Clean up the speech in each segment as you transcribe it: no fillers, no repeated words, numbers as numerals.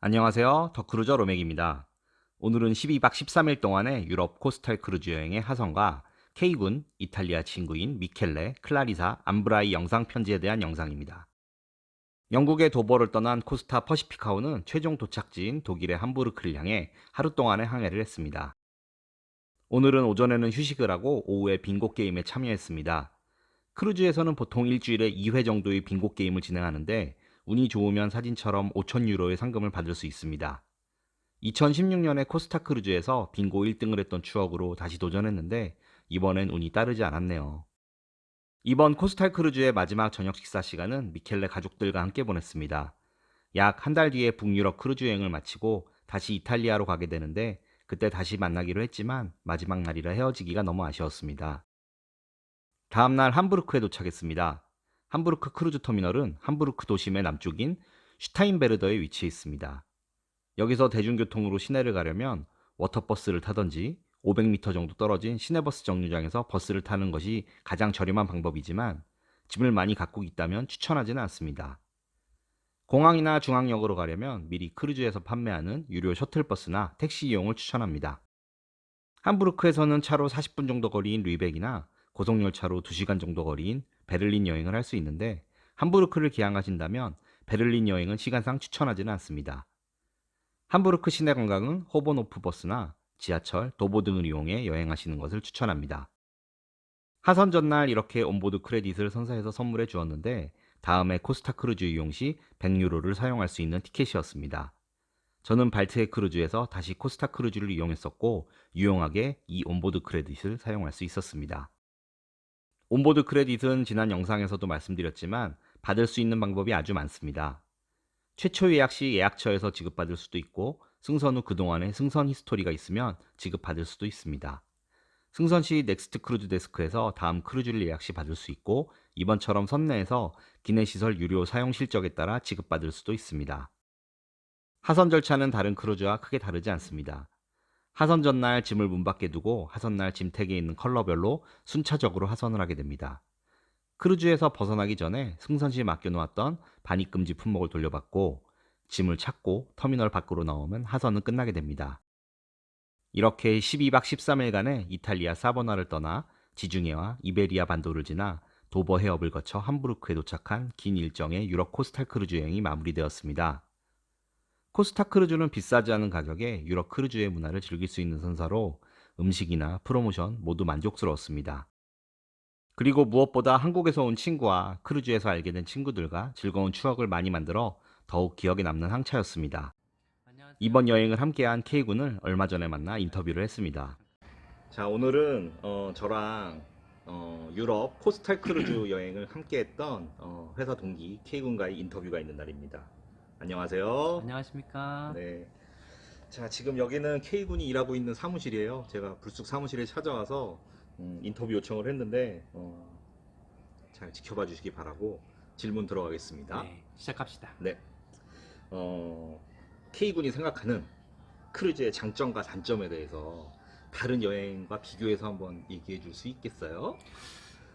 안녕하세요. 더크루저 로맥입니다. 오늘은 12박 13일 동안의 유럽 코스탈 크루즈 여행의 하선과 K군, 이탈리아 친구인 미켈레, 클라리사, 암브라이 영상 편지에 대한 영상입니다. 영국의 도버를 떠난 코스타 퍼시피카호는 최종 도착지인 독일의 함부르크를 향해 하루 동안의 항해를 했습니다. 오늘은 오전에는 휴식을 하고 오후에 빙고 게임에 참여했습니다. 크루즈에서는 보통 일주일에 2회 정도의 빙고 게임을 진행하는데 운이 좋으면 사진처럼 5,000유로의 상금을 받을 수 있습니다. 2016년에 코스타 크루즈에서 빙고 1등을 했던 추억으로 다시 도전했는데 이번엔 운이 따르지 않았네요. 이번 코스탈 크루즈의 마지막 저녁 식사 시간은 미켈레 가족들과 함께 보냈습니다. 약 한 달 뒤에 북유럽 크루즈 여행을 마치고 다시 이탈리아로 가게 되는데 그때 다시 만나기로 했지만 마지막 날이라 헤어지기가 너무 아쉬웠습니다. 다음날 함부르크에 도착했습니다. 함부르크 크루즈 터미널은 함부르크 도심의 남쪽인 슈타인베르더에 위치해 있습니다. 여기서 대중교통으로 시내를 가려면 워터버스를 타던지 500m 정도 떨어진 시내버스 정류장에서 버스를 타는 것이 가장 저렴한 방법이지만 짐을 많이 갖고 있다면 추천하지는 않습니다. 공항이나 중앙역으로 가려면 미리 크루즈에서 판매하는 유료 셔틀버스나 택시 이용을 추천합니다. 함부르크에서는 차로 40분 정도 거리인 르벡이나 고속열차로 2시간 정도 거리인 베를린 여행을 할 수 있는데 함부르크를 기항하신다면 베를린 여행은 시간상 추천하지는 않습니다. 함부르크 시내 관광은 호보노프 버스나 지하철, 도보 등을 이용해 여행하시는 것을 추천합니다. 하선 전날 이렇게 온보드 크레딧을 선사해서 선물해 주었는데 다음에 코스타 크루즈 이용 시 100유로를 사용할 수 있는 티켓이었습니다. 저는 발트해 크루즈에서 다시 코스타 크루즈를 이용했었고 유용하게 이 온보드 크레딧을 사용할 수 있었습니다. 온보드 크레딧은 지난 영상에서도 말씀드렸지만 받을 수 있는 방법이 아주 많습니다. 최초 예약 시 예약처에서 지급받을 수도 있고 승선 후 그동안의 승선 히스토리가 있으면 지급받을 수도 있습니다. 승선 시 넥스트 크루즈 데스크에서 다음 크루즈를 예약 시 받을 수 있고 이번처럼 선내에서 기내시설 유료 사용 실적에 따라 지급받을 수도 있습니다. 하선 절차는 다른 크루즈와 크게 다르지 않습니다. 하선 전날 짐을 문 밖에 두고 하선날 짐택에 있는 컬러별로 순차적으로 하선을 하게 됩니다. 크루즈에서 벗어나기 전에 승선 시 맡겨놓았던 반입금지 품목을 돌려받고 짐을 찾고 터미널 밖으로 나오면 하선은 끝나게 됩니다. 이렇게 12박 13일간의 이탈리아 사버나를 떠나 지중해와 이베리아 반도를 지나 도버 해협을 거쳐 함부르크에 도착한 긴 일정의 유럽 코스탈 크루즈 여행이 마무리되었습니다. 코스타 크루즈는 비싸지 않은 가격에 유럽 크루즈의 문화를 즐길 수 있는 선사로 음식이나 프로모션 모두 만족스러웠습니다. 그리고 무엇보다 한국에서 온 친구와 크루즈에서 알게 된 친구들과 즐거운 추억을 많이 만들어 더욱 기억에 남는 항차였습니다. 안녕하세요. 이번 여행을 함께한 K군을 얼마 전에 만나 인터뷰를 했습니다. 자, 오늘은 저랑 유럽 코스탈 크루즈 여행을 함께했던 회사 동기 K군과의 인터뷰가 있는 날입니다. 안녕하세요. 안녕하십니까? 네. 자, 지금 여기는 K군이 일하고 있는 사무실이에요. 제가 불쑥 사무실에 찾아와서 인터뷰 요청을 했는데 잘 지켜봐 주시기 바라고 질문 들어가겠습니다. 네, 시작합시다. 네. 어, K군이 생각하는 크루즈의 장점과 단점에 대해서 다른 여행과 비교해서 한번 얘기해 줄 수 있겠어요?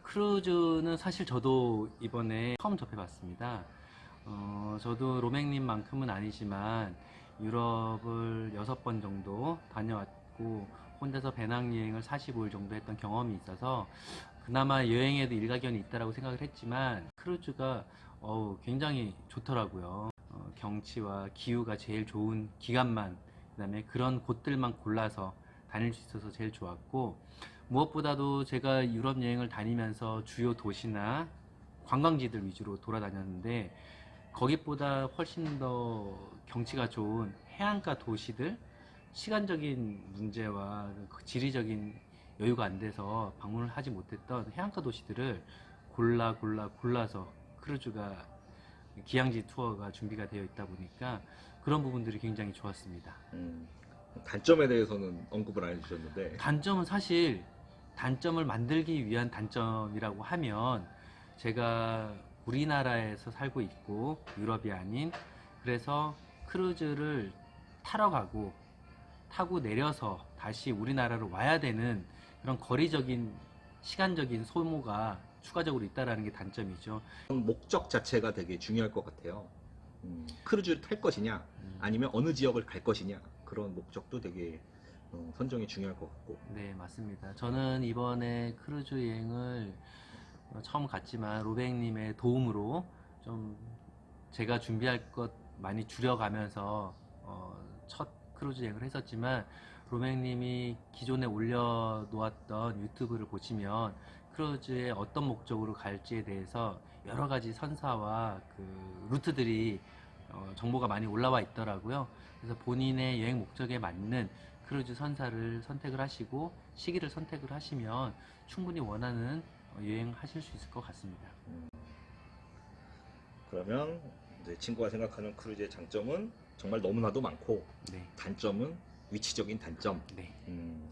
크루즈는 사실 저도 이번에 처음 접해봤습니다. 저도 로맹님만큼은 아니지만 유럽을 6번 정도 다녀왔고 혼자서 배낭여행을 45일 정도 했던 경험이 있어서 그나마 여행에도 일가견이 있다라고 생각을 했지만 크루즈가 굉장히 좋더라고요. 경치와 기후가 제일 좋은 기간만 그다음에 그런 곳들만 골라서 다닐 수 있어서 제일 좋았고 무엇보다도 제가 유럽 여행을 다니면서 주요 도시나 관광지들 위주로 돌아다녔는데 거기보다 훨씬 더 경치가 좋은 해안가 도시들 시간적인 문제와 그 지리적인 여유가 안 돼서 방문을 하지 못했던 해안가 도시들을 골라서 크루즈가 기항지 투어가 준비가 되어 있다 보니까 그런 부분들이 굉장히 좋았습니다. 음, 단점에 대해서는 언급을 안 해주셨는데, 단점은 사실 단점을 만들기 위한 단점이라고 하면 제가 우리나라에서 살고 있고 유럽이 아닌 그래서 크루즈를 타고 내려서 다시 우리나라로 와야 되는 그런 거리적인 시간적인 소모가 추가적으로 있다라는 게 단점이죠. 목적 자체가 되게 중요할 것 같아요. 크루즈를 탈 것이냐, 아니면 어느 지역을 갈 것이냐, 그런 목적도 되게 선정이 중요할 것 같고. 네, 맞습니다. 저는 이번에 크루즈 여행을 처음 갔지만 로백님의 도움으로 좀 제가 준비할 것 많이 줄여가면서 첫 크루즈 여행을 했었지만, 로백님이 기존에 올려놓았던 유튜브를 보시면 크루즈에 어떤 목적으로 갈지에 대해서 여러 가지 선사와 그 루트들이 정보가 많이 올라와 있더라고요. 그래서 본인의 여행 목적에 맞는 크루즈 선사를 선택을 하시고 시기를 선택을 하시면 충분히 원하는 여행 하실 수 있을 것 같습니다. 그러면 이제 친구가 생각하는 크루즈의 장점은 정말 너무나도 많고, 네, 단점은 위치적인 단점. 네,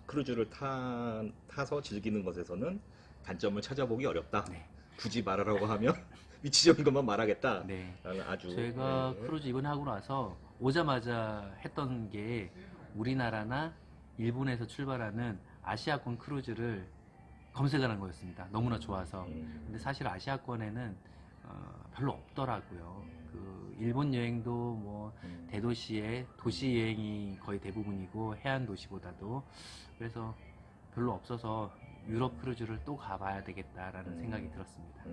크루즈를 타서 즐기는 것에서는 단점을 찾아보기 어렵다. 네, 굳이 말하라고 하면 위치적인 것만 말하겠다. 네. 라는 아주. 제가 크루즈 이번에 하고 나서 오자마자 했던 게 우리나라나 일본에서 출발하는 아시아권 크루즈를 검색하는 거였습니다. 너무나 좋아서. 근데 사실 아시아권에는 별로 없더라고요. 그 일본 여행도 뭐 대도시의 도시 여행이 거의 대부분이고 해안 도시보다도, 그래서 별로 없어서 유럽 크루즈를 또 가봐야 되겠다라는 생각이 들었습니다.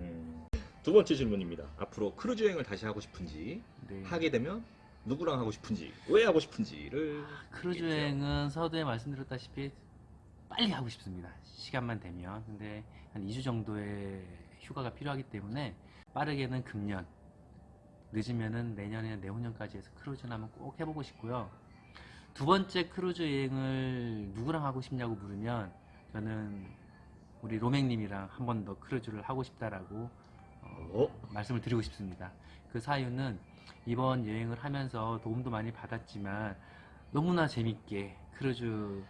두 번째 질문입니다. 앞으로 크루즈 여행을 다시 하고 싶은지, 네. 하게 되면 누구랑 하고 싶은지, 왜 하고 싶은지를. 크루즈 얘기해주세요. 여행은 서두에 말씀드렸다시피 빨리 하고 싶습니다. 시간만 되면. 근데 한 2주 정도의 휴가가 필요하기 때문에 빠르게는 금년, 늦으면은 내년이나 내후년까지 해서 크루즈는 한번 꼭 해보고 싶고요. 두 번째 크루즈 여행을 누구랑 하고 싶냐고 물으면 저는 우리 로맹님이랑 한 번 더 크루즈를 하고 싶다라고 말씀을 드리고 싶습니다. 그 사유는 이번 여행을 하면서 도움도 많이 받았지만 너무나 재밌게 크루즈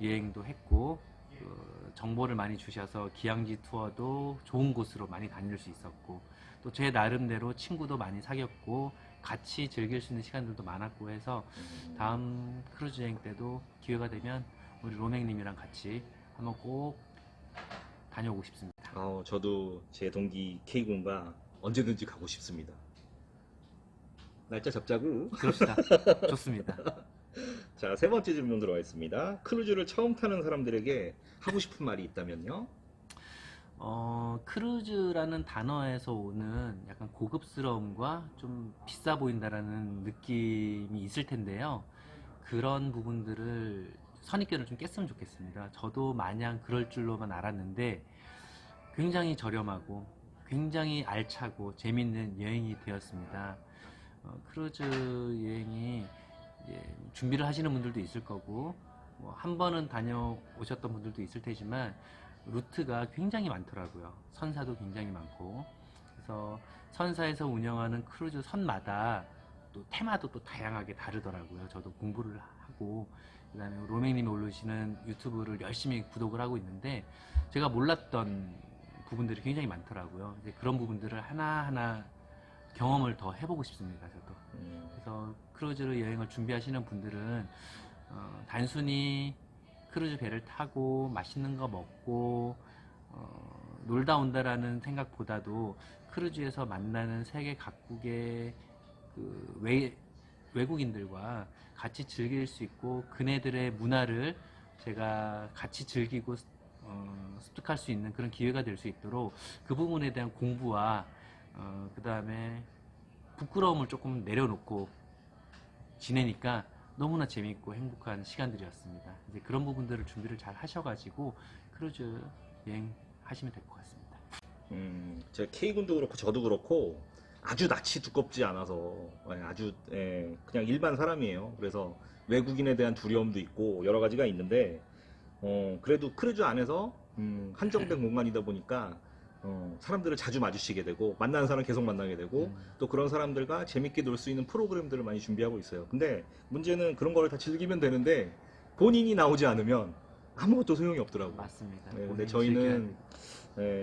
여행도 했고, 정보를 많이 주셔서 기항지 투어도 좋은 곳으로 많이 다닐 수 있었고, 또 제 나름대로 친구도 많이 사귀었고 같이 즐길 수 있는 시간들도 많았고 해서 다음 크루즈 여행 때도 기회가 되면 우리 로맹님이랑 같이 한번 꼭 다녀오고 싶습니다. 저도 제 동기 K군과 언제든지 가고 싶습니다. 날짜 잡자고. 그럽시다. 좋습니다. 자, 세 번째 질문 들어가겠습니다. 크루즈를 처음 타는 사람들에게 하고 싶은 말이 있다면요? 크루즈라는 단어에서 오는 약간 고급스러움과 좀 비싸 보인다라는 느낌이 있을 텐데요. 그런 부분들을 선입견을 좀 깼으면 좋겠습니다. 저도 마냥 그럴 줄로만 알았는데 굉장히 저렴하고 굉장히 알차고 재밌는 여행이 되었습니다. 크루즈 여행이 이제 준비를 하시는 분들도 있을 거고, 뭐 한 번은 다녀오셨던 분들도 있을 테지만 루트가 굉장히 많더라고요. 선사도 굉장히 많고, 그래서 선사에서 운영하는 크루즈 선마다 또 테마도 또 다양하게 다르더라고요. 저도 공부를 하고, 그 다음에 로맹님이 올리시는 유튜브를 열심히 구독을 하고 있는데 제가 몰랐던 부분들이 굉장히 많더라고요. 이제 그런 부분들을 하나하나 경험을 더 해보고 싶습니다. 저도. 그래서 크루즈를 여행을 준비하시는 분들은 단순히 크루즈 배를 타고 맛있는 거 먹고 놀다 온다라는 생각보다도 크루즈에서 만나는 세계 각국의 그 외국인들과 같이 즐길 수 있고, 그네들의 문화를 제가 같이 즐기고 습득할 수 있는 그런 기회가 될 수 있도록 그 부분에 대한 공부와 그 다음에 부끄러움을 조금 내려놓고 지내니까 너무나 재밌고 행복한 시간들이었습니다. 이제 그런 부분들을 준비를 잘 하셔가지고 크루즈 여행 하시면 될 것 같습니다. 제가 K군도 그렇고 저도 그렇고 아주 낯이 두껍지 않아서 아주 그냥 일반 사람이에요. 그래서 외국인에 대한 두려움도 있고 여러 가지가 있는데 그래도 크루즈 안에서 한정된 공간이다 보니까 사람들을 자주 마주치게 되고 만나는 사람 계속 만나게 되고 또 그런 사람들과 재밌게 놀 수 있는 프로그램들을 많이 준비하고 있어요. 근데 문제는 그런 걸 다 즐기면 되는데 본인이 나오지 않으면 아무것도 소용이 없더라고요. 맞습니다. 근데 저희는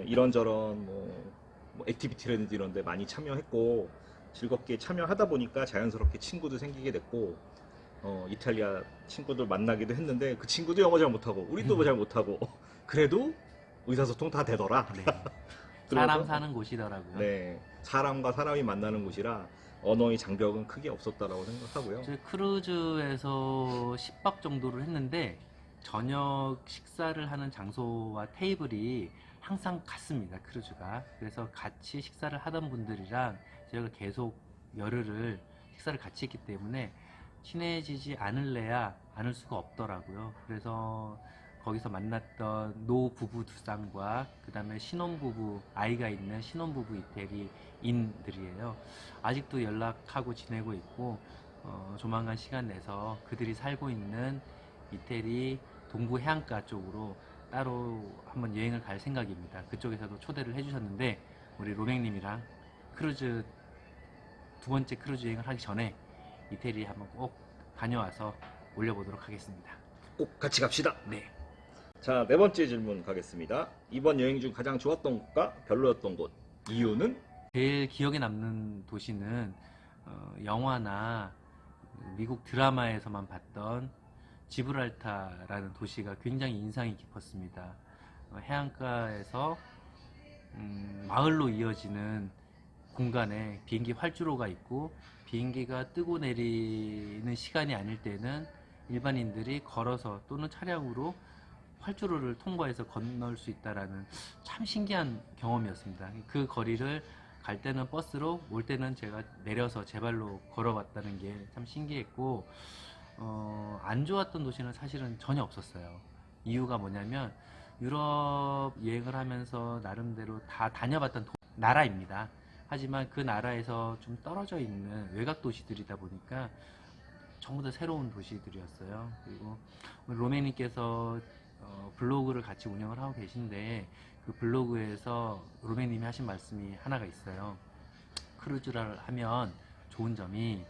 이런저런 뭐 액티비티라든지 이런 데 많이 참여했고 즐겁게 참여하다 보니까 자연스럽게 친구도 생기게 됐고 이탈리아 친구들 만나기도 했는데 그 친구도 영어 잘 못하고 우리도 잘 못하고 그래도 의사소통 다 되더라. 네. 사람 사는 곳이더라고요. 네, 사람과 사람이 만나는 곳이라 언어의 장벽은 크게 없었다라고 생각하고요. 저희 크루즈에서 10박 정도를 했는데 저녁 식사를 하는 장소와 테이블이 항상 같습니다. 크루즈가. 그래서 같이 식사를 하던 분들이랑 저희가 계속 열흘을 식사를 같이 했기 때문에 친해지지 않을래야 않을 수가 없더라고요. 그래서 거기서 만났던 노 부부 두 쌍과 그 다음에 신혼부부, 아이가 있는 신혼부부 이태리인들이에요. 아직도 연락하고 지내고 있고, 조만간 시간 내서 그들이 살고 있는 이태리 동부 해안가 쪽으로 따로 한번 여행을 갈 생각입니다. 그쪽에서도 초대를 해주셨는데, 우리 로맹님이랑 크루즈, 두 번째 크루즈 여행을 하기 전에 이태리 한번 꼭 다녀와서 올려보도록 하겠습니다. 꼭 같이 갑시다. 네. 자, 네 번째 질문 가겠습니다. 이번 여행 중 가장 좋았던 곳과 별로였던 곳. 이유는? 제일 기억에 남는 도시는 영화나 미국 드라마에서만 봤던 지브랄타라는 도시가 굉장히 인상이 깊었습니다. 해안가에서 마을로 이어지는 공간에 비행기 활주로가 있고 비행기가 뜨고 내리는 시간이 아닐 때는 일반인들이 걸어서 또는 차량으로 활주로를 통과해서 건널 수 있다라는 참 신기한 경험이었습니다. 그 거리를 갈 때는 버스로, 올 때는 제가 내려서 제 발로 걸어봤다는 게 참 신기했고, 안 좋았던 도시는 사실은 전혀 없었어요. 이유가 뭐냐면 유럽 여행을 하면서 나름대로 다 다녀봤던 나라입니다. 하지만 그 나라에서 좀 떨어져 있는 외곽 도시들이다 보니까 전부 다 새로운 도시들이었어요. 그리고 로맨님께서 블로그를 같이 운영을 하고 계신데 그 블로그에서 로맨님이 하신 말씀이 하나가 있어요. 크루즈를 하면 좋은 점이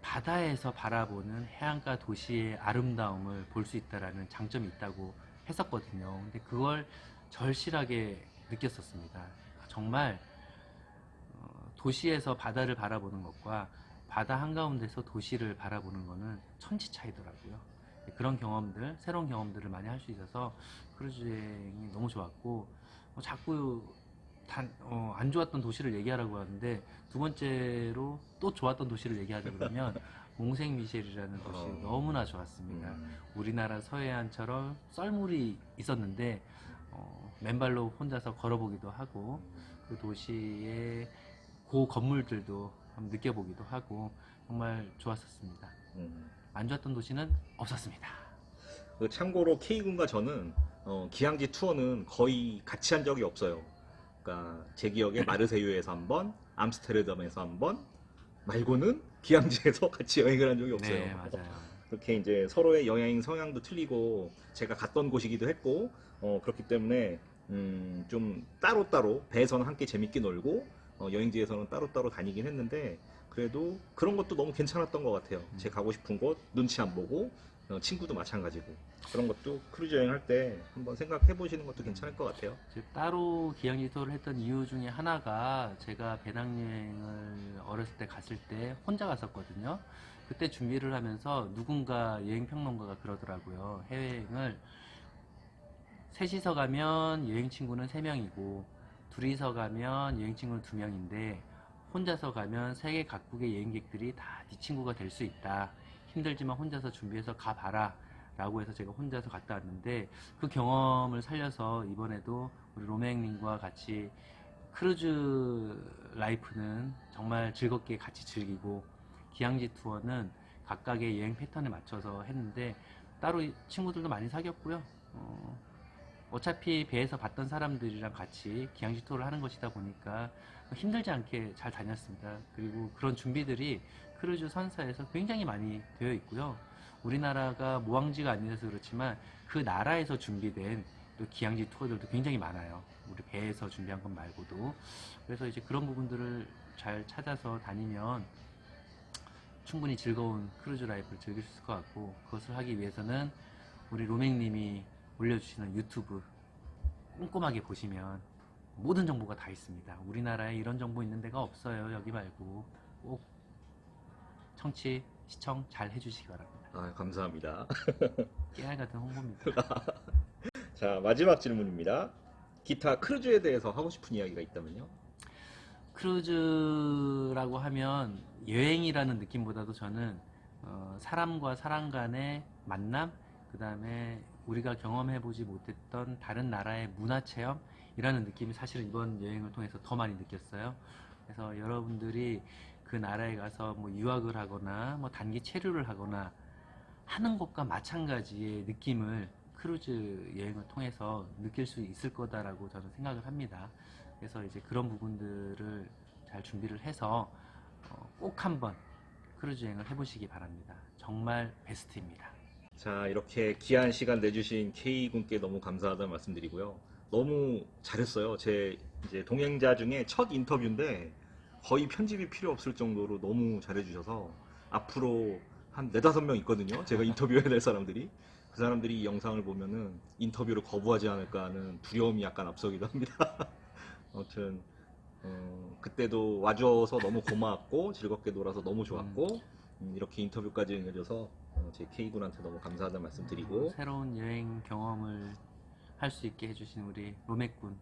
바다에서 바라보는 해안가 도시의 아름다움을 볼 수 있다라는 장점이 있다고 했었거든요. 근데 그걸 절실하게 느꼈었습니다. 정말 도시에서 바다를 바라보는 것과 바다 한가운데서 도시를 바라보는 것은 천지 차이더라고요. 그런 경험들, 새로운 경험들을 많이 할 수 있어서 크루즈 여행이 너무 좋았고, 자꾸 안 좋았던 도시를 얘기하라고 하는데 두 번째로 또 좋았던 도시를 얘기하자 그러면 몽생미셸이라는 도시 너무나 좋았습니다. 우리나라 서해안처럼 썰물이 있었는데 맨발로 혼자서 걸어보기도 하고 그 도시의 고 건물들도 한번 느껴보기도 하고 정말 좋았었습니다. 안 좋았던 도시는 없었습니다. 참고로 K군과 저는 기항지 투어는 거의 같이 한 적이 없어요. 그러니까 제 기억에 마르세유에서 한 번, 암스테르담에서 한 번 말고는 기항지에서 같이 여행을 한 적이 없어요. 네, 맞아요. 그렇게 이제 서로의 여행 성향도 틀리고 제가 갔던 곳이기도 했고 그렇기 때문에 좀 따로따로 배에서는 함께 재밌게 놀고 여행지에서는 따로따로 다니긴 했는데 그래도 그런 것도 너무 괜찮았던 것 같아요. 제가 가고 싶은 곳 눈치 안 보고 친구도 마찬가지고 그런 것도 크루즈 여행할 때 한번 생각해 보시는 것도 괜찮을 것 같아요. 따로 기항지 투어를 했던 이유 중에 하나가 제가 배낭여행을 어렸을 때 갔을 때 혼자 갔었거든요. 그때 준비를 하면서 누군가 여행평론가가 그러더라고요. 해외여행을 셋이서 가면 여행 친구는 3명이고 둘이서 가면 여행 친구는 2명인데 혼자서 가면 세계 각국의 여행객들이 다 네 친구가 될 수 있다. 힘들지만 혼자서 준비해서 가봐라 라고 해서 제가 혼자서 갔다 왔는데 그 경험을 살려서 이번에도 우리 로맹님과 같이 크루즈 라이프는 정말 즐겁게 같이 즐기고 기항지 투어는 각각의 여행 패턴에 맞춰서 했는데 따로 친구들도 많이 사귀었고요. 어차피 배에서 봤던 사람들이랑 같이 기항지 투어를 하는 것이다 보니까 힘들지 않게 잘 다녔습니다. 그리고 그런 준비들이 크루즈 선사에서 굉장히 많이 되어 있고요. 우리나라가 모항지가 아니라서 그렇지만 그 나라에서 준비된 또 기항지 투어들도 굉장히 많아요. 우리 배에서 준비한 것 말고도. 그래서 이제 그런 부분들을 잘 찾아서 다니면 충분히 즐거운 크루즈 라이프를 즐길 수 있을 것 같고 그것을 하기 위해서는 우리 로맹님이 올려주시는 유튜브 꼼꼼하게 보시면 모든 정보가 다 있습니다. 우리나라에 이런 정보 있는 데가 없어요. 여기 말고 꼭 청취, 시청 잘 해주시기 바랍니다. 감사합니다. 깨알 같은 홍보입니다. 자, 마지막 질문입니다. 기타 크루즈에 대해서 하고 싶은 이야기가 있다면요? 크루즈라고 하면 여행이라는 느낌보다도 저는 사람과 사람 간의 만남, 그 다음에 우리가 경험해보지 못했던 다른 나라의 문화체험이라는 느낌이 사실은 이번 여행을 통해서 더 많이 느꼈어요. 그래서 여러분들이 그 나라에 가서 뭐 유학을 하거나 뭐 단기 체류를 하거나 하는 것과 마찬가지의 느낌을 크루즈 여행을 통해서 느낄 수 있을 거다라고 저는 생각을 합니다. 그래서 이제 그런 부분들을 잘 준비를 해서 꼭 한번 크루즈 여행을 해보시기 바랍니다. 정말 베스트입니다. 자, 이렇게 귀한 시간 내주신 K군께 너무 감사하다는 말씀드리고요. 너무 잘했어요. 제 이제 동행자 중에 첫 인터뷰인데 거의 편집이 필요 없을 정도로 너무 잘해주셔서 앞으로 한 4-5명 있거든요. 제가 인터뷰해야 될 사람들이. 그 사람들이 이 영상을 보면은 인터뷰를 거부하지 않을까 하는 두려움이 약간 앞서기도 합니다. 아무튼 그때도 와줘서 너무 고마웠고 즐겁게 놀아서 너무 좋았고 이렇게 인터뷰까지 응해줘서 제 K군한테 너무 감사하다는 말씀 드리고 새로운 여행 경험을 할 수 있게 해주신 우리 로맥군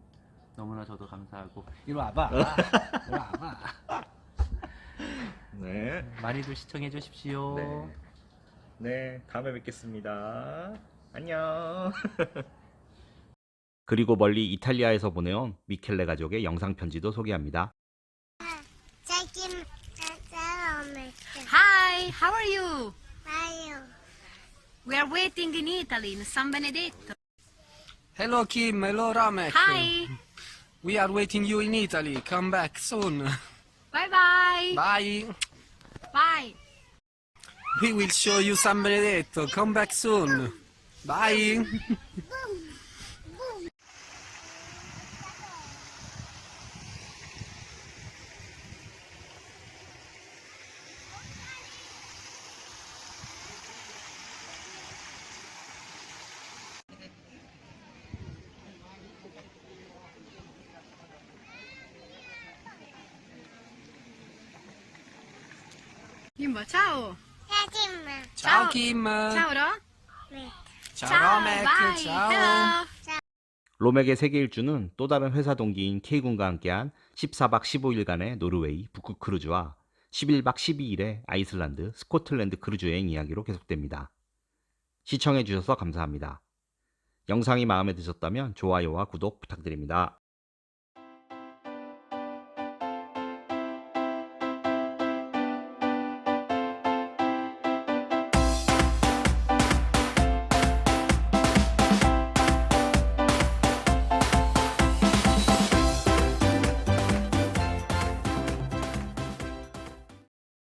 너무나 저도 감사하고 이리 와봐. 이리 와봐. 네, 많이들 시청해 주십시오. 네, 네, 다음에 뵙겠습니다. 안녕. 그리고 멀리 이탈리아에서 보내온 미켈레 가족의 영상 편지도 소개합니다. Taking Hi, how are you? Mario. We are waiting in Italy, in San Benedetto. Hello Kim, hello Ramek. Hi, We are waiting you in Italy. Come back soon. bye bye. Bye. Bye. We will show you San Benedetto. Come back soon. Bye. Bimbo, ciao. Taking Ciao Kim. Ciao, Ro. Ciao Ciao, Ramek. bye. Ciao. Hello. 로맥의 세계 일주는 또 다른 회사 동기인 K군과 함께한 14박 15일간의 노르웨이 북극 크루즈와 11박 12일의 아이슬란드, 스코틀랜드 크루즈 여행 이야기로 계속됩니다. 시청해주셔서 감사합니다. 영상이 마음에 드셨다면 좋아요와 구독 부탁드립니다.